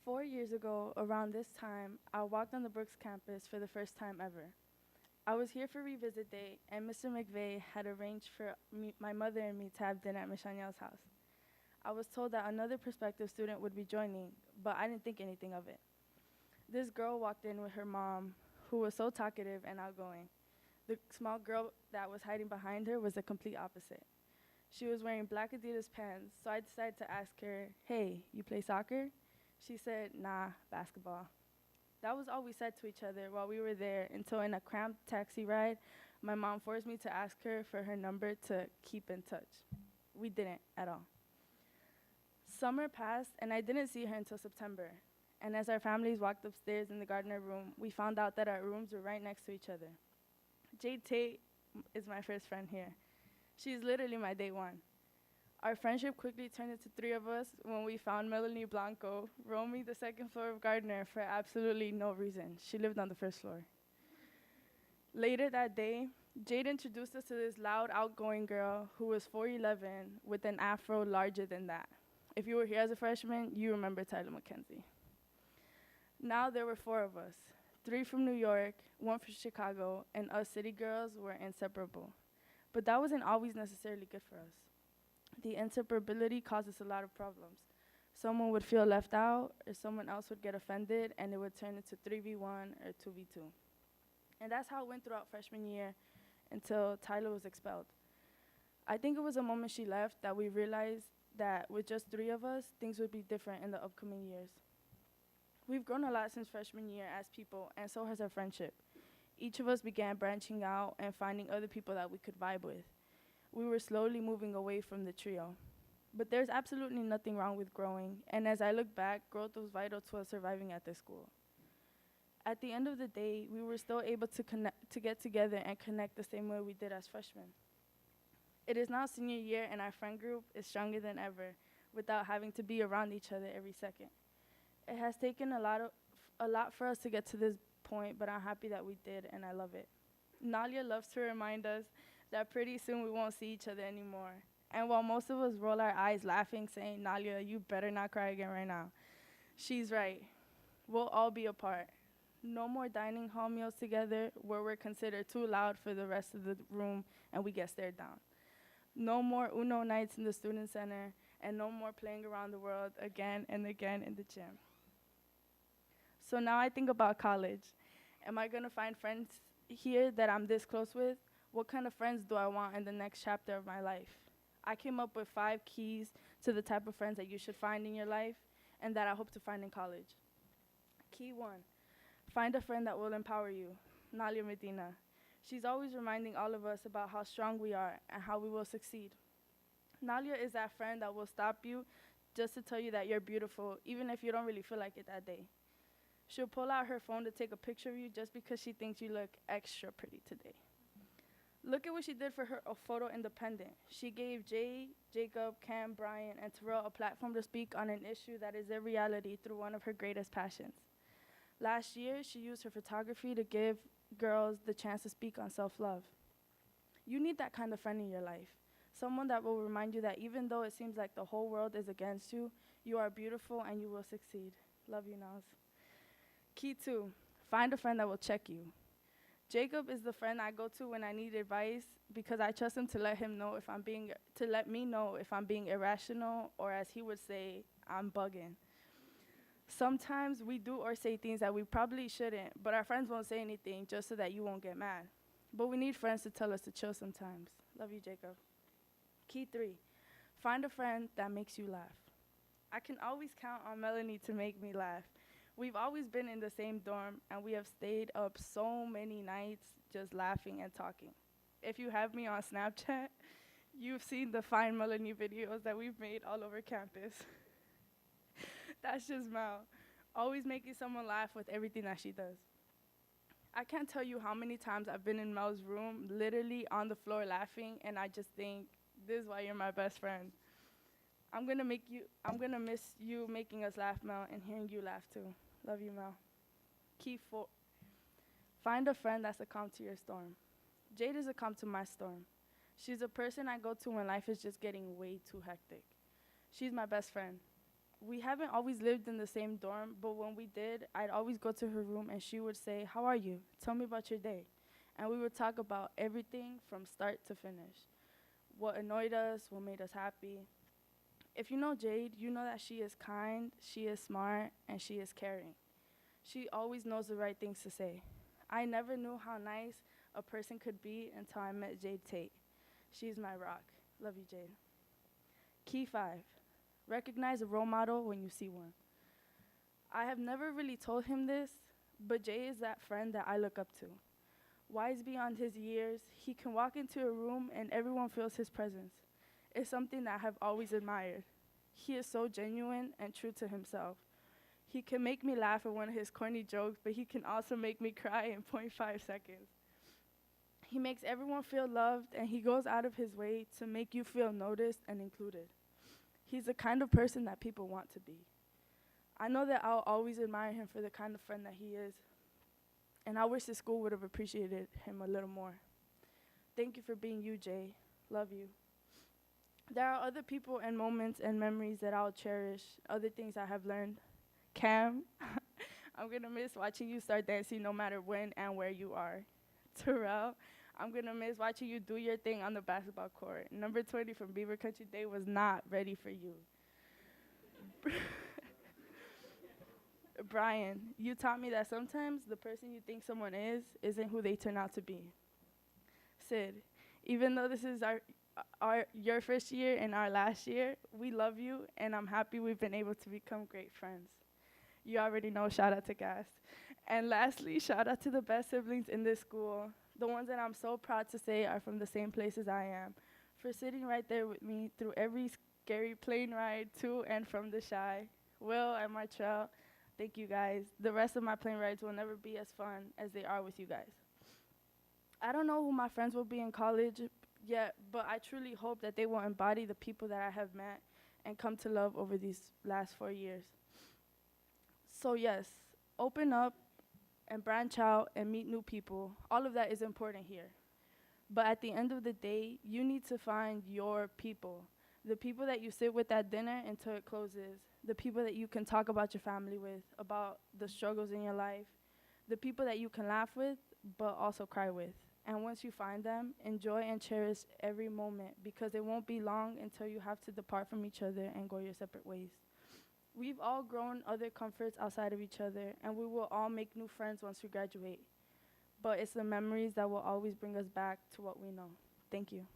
4 years ago, around this time, I walked on the Brooks campus for the first time ever. I was here for revisit day, and Mr. McVeigh had arranged for my mother and me to have dinner at Miss Chanel's house. I was told that another prospective student would be joining, but I didn't think anything of it. This girl walked in with her mom, who was so talkative and outgoing. The small girl that was hiding behind her was the complete opposite. She was wearing black Adidas pants, so I decided to ask her, "Hey, you play soccer?" She said, "Nah, basketball." That was all we said to each other while we were there until in a cramped taxi ride, my mom forced me to ask her for her number to keep in touch. We didn't at all. Summer passed, and I didn't see her until September. And as our families walked upstairs in the Gardner room, we found out that our rooms were right next to each other. Jade Tate is my first friend here. She's literally my day one. Our friendship quickly turned into three of us when we found Melanie Blanco roaming the second floor of Gardner for absolutely no reason. She lived on the first floor. Later that day, Jade introduced us to this loud, outgoing girl who was 4'11" with an afro larger than that. If you were here as a freshman, you remember Tyler McKenzie. Now there were four of us, three from New York, one from Chicago, and us city girls were inseparable. But that wasn't always necessarily good for us. The inseparability caused us a lot of problems. Someone would feel left out, or someone else would get offended, and it would turn into 3v1 or 2v2. And that's how it went throughout freshman year until Tyler was expelled. I think it was the moment she left that we realized that with just three of us, things would be different in the upcoming years. We've grown a lot since freshman year as people, and so has our friendship. Each of us began branching out and finding other people that we could vibe with. We were slowly moving away from the trio. But there's absolutely nothing wrong with growing, and as I look back, growth was vital to us surviving at this school. At the end of the day, we were still able to get together and connect the same way we did as freshmen. It is now senior year, and our friend group is stronger than ever without having to be around each other every second. It has taken a lot for us to get to this point, but I'm happy that we did, and I love it. Nalia loves to remind us that pretty soon we won't see each other anymore. And while most of us roll our eyes laughing, saying, "Nalia, you better not cry again right now," she's right. We'll all be apart. No more dining hall meals together where we're considered too loud for the rest of the room and we get stared down. No more Uno nights in the student center, and no more playing around the world again and again in the gym. So now I think about college. Am I gonna find friends here that I'm this close with? What kind of friends do I want in the next chapter of my life? I came up with 5 keys to the type of friends that you should find in your life and that I hope to find in college. Key 1, find a friend that will empower you. Nalia Medina. She's always reminding all of us about how strong we are and how we will succeed. Nalia is that friend that will stop you just to tell you that you're beautiful, even if you don't really feel like it that day. She'll pull out her phone to take a picture of you just because she thinks you look extra pretty today. Look at what she did for her photo independent. She gave Jay, Jacob, Cam, Brian, and Terrell a platform to speak on an issue that is their reality through one of her greatest passions. Last year, she used her photography to give girls the chance to speak on self-love. You need that kind of friend in your life. Someone that will remind you that even though it seems like the whole world is against you, you are beautiful and you will succeed. Love you, Naz. Key 2, find a friend that will check you. Jacob is the friend I go to when I need advice because I trust him to let me know if I'm being irrational, or as he would say, I'm bugging. Sometimes we do or say things that we probably shouldn't, but our friends won't say anything just so that you won't get mad. But we need friends to tell us to chill sometimes. Love you, Jacob. Key 3, find a friend that makes you laugh. I can always count on Melanie to make me laugh. We've always been in the same dorm, and we have stayed up so many nights just laughing and talking. If you have me on Snapchat, you've seen the Find Melanie videos that we've made all over campus. That's just Mel, always making someone laugh with everything that she does. I can't tell you how many times I've been in Mel's room, literally on the floor laughing, and I just think, this is why you're my best friend. I'm gonna miss you making us laugh, Mel, and hearing you laugh too. Love you, Mel. Key 4, find a friend that's a calm to your storm. Jade is a calm to my storm. She's a person I go to when life is just getting way too hectic. She's my best friend. We haven't always lived in the same dorm, but when we did, I'd always go to her room and she would say, "How are you? Tell me about your day." And we would talk about everything from start to finish. What annoyed us, what made us happy. If you know Jade, you know that she is kind, she is smart, and she is caring. She always knows the right things to say. I never knew how nice a person could be until I met Jade Tate. She's my rock. Love you, Jade. Key 5. Recognize a role model when you see one. I have never really told him this, but Jay is that friend that I look up to. Wise beyond his years, he can walk into a room and everyone feels his presence. It's something that I have always admired. He is so genuine and true to himself. He can make me laugh at one of his corny jokes, but he can also make me cry in .5 seconds. He makes everyone feel loved, and he goes out of his way to make you feel noticed and included. He's the kind of person that people want to be. I know that I'll always admire him for the kind of friend that he is, and I wish the school would have appreciated him a little more. Thank you for being you, Jay. Love you. There are other people and moments and memories that I'll cherish, other things I have learned. Cam, I'm gonna miss watching you start dancing no matter when and where you are. Terrell, I'm gonna miss watching you do your thing on the basketball court. Number 20 from Beaver Country Day was not ready for you. Brian, you taught me that sometimes the person you think someone is isn't who they turn out to be. Sid, even though this is your first year and our last year, we love you, and I'm happy we've been able to become great friends. You already know, shout out to Gas. And lastly, shout out to the best siblings in this school, the ones that I'm so proud to say are from the same place as I am, for sitting right there with me through every scary plane ride to and from the Shy. Will and Martrell, thank you guys. The rest of my plane rides will never be as fun as they are with you guys. I don't know who my friends will be in college yet, but I truly hope that they will embody the people that I have met and come to love over these last 4 years. So yes, open up and branch out and meet new people. All of that is important here. But at the end of the day, you need to find your people. The people that you sit with at dinner until it closes. The people that you can talk about your family with, about the struggles in your life. The people that you can laugh with, but also cry with. And once you find them, enjoy and cherish every moment, because it won't be long until you have to depart from each other and go your separate ways. We've all grown other comforts outside of each other, and we will all make new friends once we graduate. But it's the memories that will always bring us back to what we know. Thank you.